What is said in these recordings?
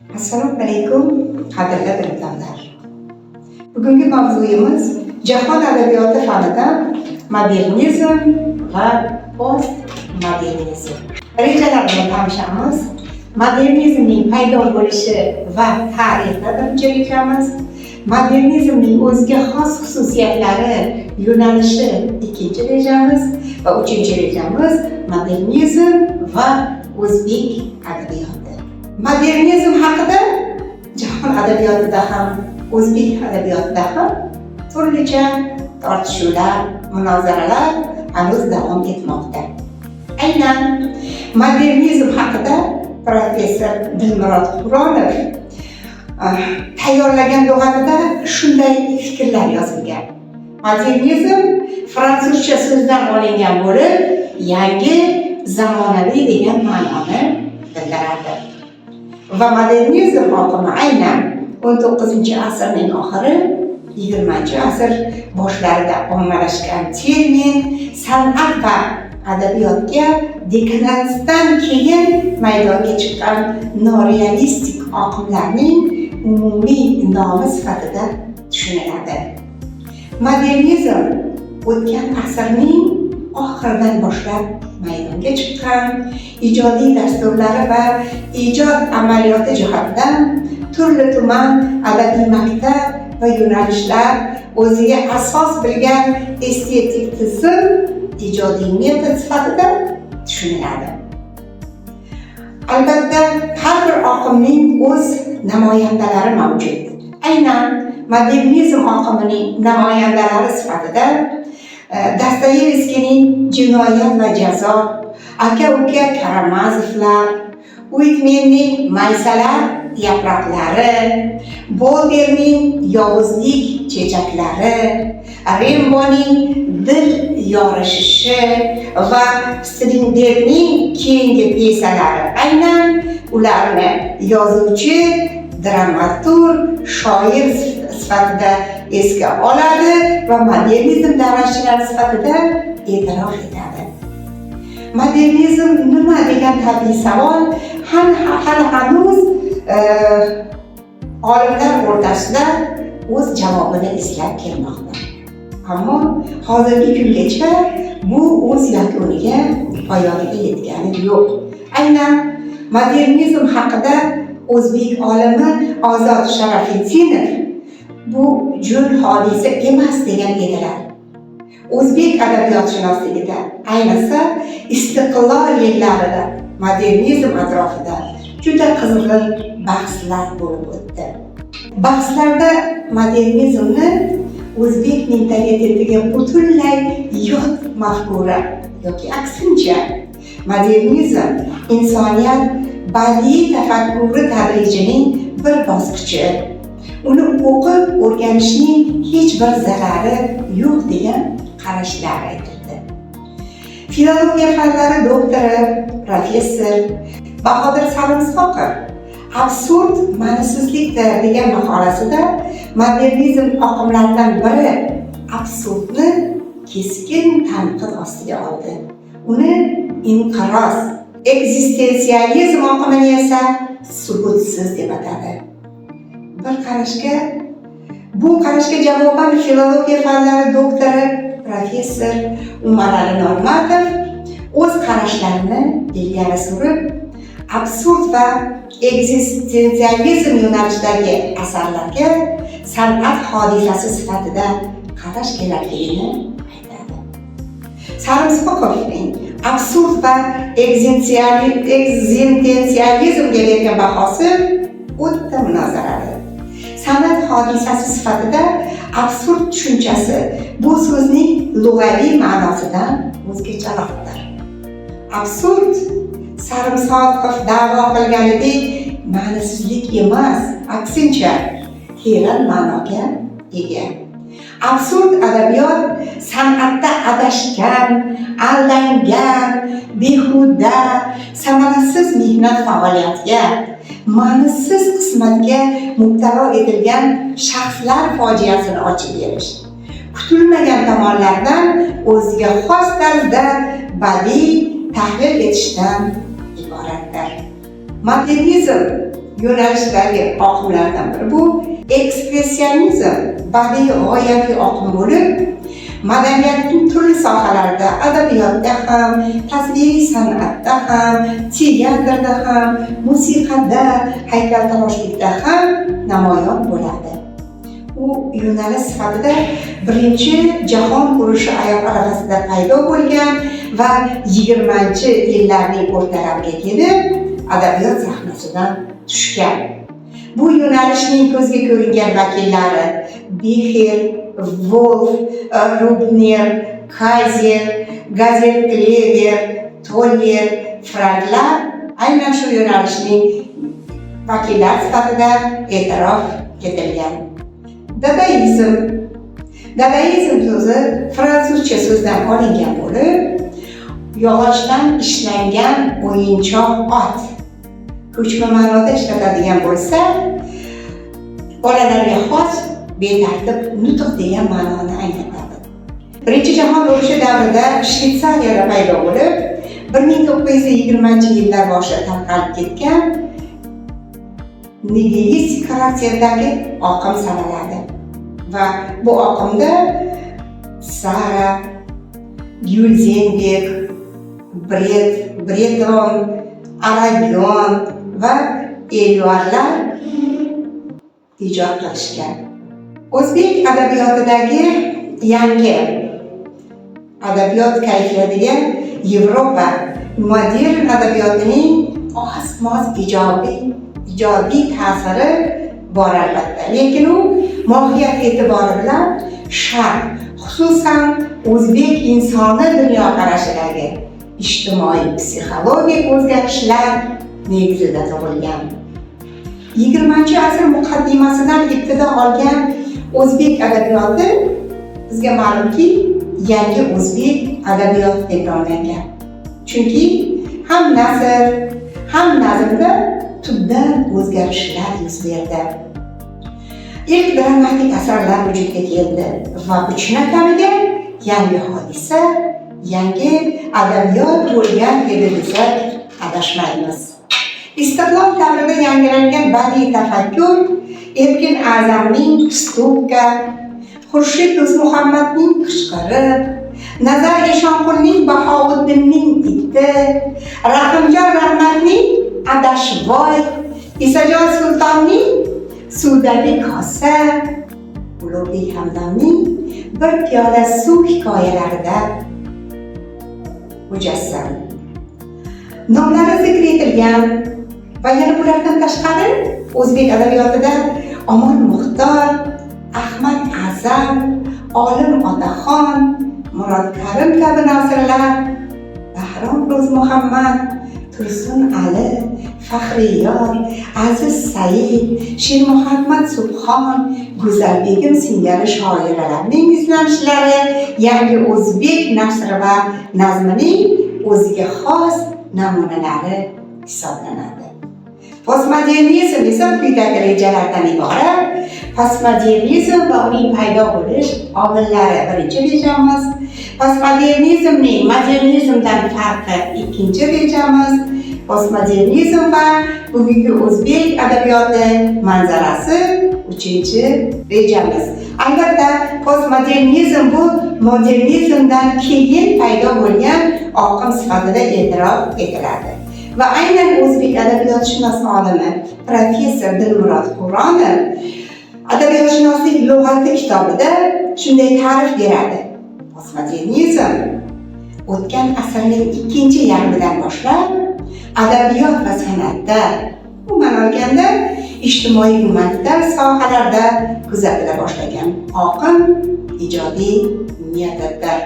Assalomu alaykum, qadrli bilimdonlar. Bugungi mavzuyimiz jahon adabiyoti fanidan modernizm va postmodernizm. Rejalarni tanishamiz. Modernizmning paydo bo'lishi va tarixi birinchi rejamiz. Modernizmning o'ziga xos xususiyatlari, yo'nalishi ikkinchi rejamiz va uchinchi rejamiz modernizm va o'zbek adabiyoti. Modernizm haqida jahon adabiyotida ham, o'zbek adabiyotida ham turlicha tortishuvlar, munozaralar hanuz davom etmoqda. Aynan modernizm haqida professor Dilmurod Quronov tayyorlagan lug'atida shunday fikrlar yozilgan. Modernizm fransuzcha so'zdan olingan bo'lib, yangi, zamonaviy degan ma'noni bildiradi. Va modernizm oqimi aynan 19-asrning oxiri, 20-asr boshlarida ommalashgan termin, san'at va adabiyotga dekadansdan keyin maydonga chiqqan norealistik oqimlarning umumiy nomi sifatida tushuniladi. Modernizm o'tgan asrning oxiridan boshlab maydonga chiqqan ijodiy dasturlari va ijod amaliyoti jihatidan turli-tuman adabiy maktab va yo'nalishlar, o'ziga asos bilgan estetik tizim ijodiy metod sifatida tushuniladi. Albatta, har bir oqimning o'z namoyandalari mavjud. Aynan modernizm oqimining namoyandalari sifatida Dostoyevskiyning Jinoyat va jazo, aka-uka Karamazovlar, Uitmenning Maysalar yaproqlari, Bolderning Yovuzlik chechaklari, Rimboning Dil yorishishi va Strindbergning keyingi pyesalari aynan ularni yozuvchi, dramaturg, shoir sifatida esga oladi va modernizm davrachilari sifatida e'tirof etadi. Modernizm nima degan tabiiy savol hali hanuz olimlar o'rtasida o'z javobini izlab kelmoqda. Ammo hozirgi kungacha bu o'z yakuniga, poyoniga yetgani yo'q. Aynan modernizm haqida o'zbek olimi Ozod Sharafetdinov bu jul hodisa emas degan edilar. O'zbek adabiyotshunosligida, ayniqsa istiqlol yillarida modernizm atrofida juda qizg'in bahslar bo'lib o'tdi. Bahslarda modernizmni o'zbek mentalitetiga butunlay yot mafkura yoki aksincha, modernizm insoniyat badiiy tafakkuri tadrijining bir bosqichi, uni o'qib o'rganishning hech bir zarari yo'q degan qarashlar aytildi. Filologiya fanlari doktori, professor Bahodir Salimsoqov absurd ma'nosizlikdir degan maqolasida modernizm oqimlaridan biri absurdni keskin tanqid ostiga oldi. Uni inqiroz, ekzistensializm oqimini esa subutsiz deb atadi. Bu qarashga javoban filologiya fanlari doktori professor Umarali Normatov o'z qarashlarini ilgari surib, absurd va ekzistensializm yo'nalishidagi asarlarga san'at hodisasi sifatida qarash kerakligini aytadi. Salimsoqovning absurd va ekzistensializmga bergan bahosi o'ta munozarali. San'at hodisasi sifatida absurd tushunchasi bu so'zning lug'aviy ma'nosidan o'zgacharoqdir. Absurd Salimsoqov da'vo qilganidek ma'nosizlik emas, aksincha teran ma'noga ega. Absurd adabiyot san'atda adashgan, aldangan, behuda, samarasiz mehnat faoliyatiga, ma'nisiz qismatga mubtalo etilgan shaxslar fojiasini ochib berish, kutilmagan tomonlardan o'ziga xos tarzda badiiy tahlil etishdan iboratdir. Modernizm yo'nalishdagi oqimlardan biri bu ekspressionizm, badiiy g'oyaviy oqim bo'lib, madaniyatning turli sohalarida, adabiyotda ham, tasviriy san'atda ham, teatrda ham, musiqada, haykaltaroshlikda ham namoyon bo'ladi. U yo'nalish sifatida Birinchi jahon urushi oyoq arafasida paydo bo'lgan va 20-yillarning o'rtalariga kelib adabiyot sahnasidan tushgan. Bu yo'nalishning ko'zga ko'ringan vakillari Bixel, Wolf, Rubner, Kaiser, Gazet Klever, Toller, Franklar aynan shu yo'nalishning vakillari sifatida e'tirof etilgan. Dadaizm. Dadaizm so'zi fransuzcha so'zdan olingan bo'lib, yog'ochdan ishlangan o'yinchoq ot. Ko'chma ma'noda ishlatadigan bo'lsa, bolalarga xos betartib nutq degan ma'noni anglatadi. Birinchi jahon urushi davrida Shvetsariyada paydo bo'lib, 1920-yillar boshida tarqalib ketgan nihilistik xarakterdagi oqim sanaladi. Va bu oqimda Sara, Gyulzenberg, Breton, Aragon va Elvarlar ijod qilishgan. O'zbek adabiyotidagi yangi adabiyot kayfiyatiga Yevropa modern adabiyotining oz-moz ijobiy ta'siri bor albatta. Lekin u mohiyat e'tibori bilan Sharq, xususan o'zbek insoni dunyoqarashidagi ijtimoiy psixologik o'zgarishlar negizida tug'ilgan. 20-asr muqaddimasidan ibtido olgan o'zbek adabiyoti bizga ma'lumki, yangi o'zbek adabiyoti deb nomlangan. Chunki ham nasr, ham nazmda tubdan o'zgarishlar yuz berdi. İlk dramatik asarlar vujudga keldi va bu chinakamiga yangi hodisa, yangi adabiyot bo'lgan edi desak adashmaymiz. Istiqlol davrida yangilangan badiiy tafakkur Erkin A'zamning Stupka, Xurshid Do'stmuhammadning Qishqiriq, Nazar Eshonqulning Bahovuddinning Itti, Rahimjon Rahmatning Adashvoy, Isajon Sultonning Suvdagi kosa, Ulug'bek Hamdamning Bir piyola suv hikoyalarida mujassam. Nomlari zikr etilgan va yana bulardan tashqari o'zbek adabiyotida Omon Muxtor, Ahmad Azam, Olim Otaxon, Murod Karim kabi nasrlar, Bahrom Ro'zmuhammad, Tursun Ali, Faxriyor, Aziz Said, Shermuhammad Subhon, Go'zalbegim singari shoirlarning izlanishlari yangi o'zbek nasri va nazmining o'ziga xos namunalari hisoblanadi. Postmodernizm esa quyidagi rejalardan iborat. Postmodernizm va uning paydo bo'lish omillari birinchi rejamiz. Postmodernizmning modernizmdan farqi ikkinchi rejamiz. Postmodernizm va bugungi o'zbek adabiyoti manzarasi uchinchi rejamiz. Albatta, postmodernizm bu modernizmdan keyin paydo bo'lgan oqim sifatida e'tirof etiladi. Va aynan o'zbek adabiyotshunos olimi professor Dilmurod Qur'onov Adabiyotshunoslik lug'ati kitobida shunday ta'rif beradi. Postmodernizm o'tgan asrning ikkinchi yarmidan boshlab adabiyot va san'atda, umuman olganda ijtimoiy gumanitar sohalarda kuzatila boshlagan oqim ijodiy metodddir.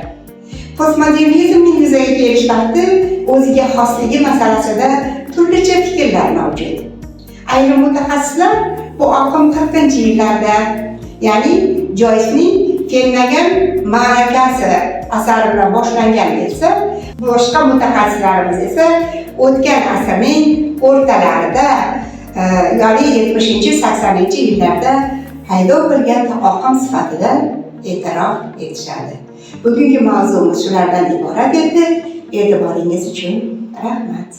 Postmodernizmning yuzaga kelish vaqti o'ziga xosligi masalasida turlicha fikrlar mavjud. Ayrim mutaxassislar bu oqim 40-yillarda, ya'ni Joysning Kennagan ma'rakasi asari bilan boshlangan desa, boshqa mutaxassislarimiz esa o'tgan asrning o'rtalarida, ya'ni 70-80-yillarda paydo bo'lgan oqim sifatida e'tirof etishadi. Bugungi mavzumiz shulardan iborat edi. E'tiboringiz uchun rahmat.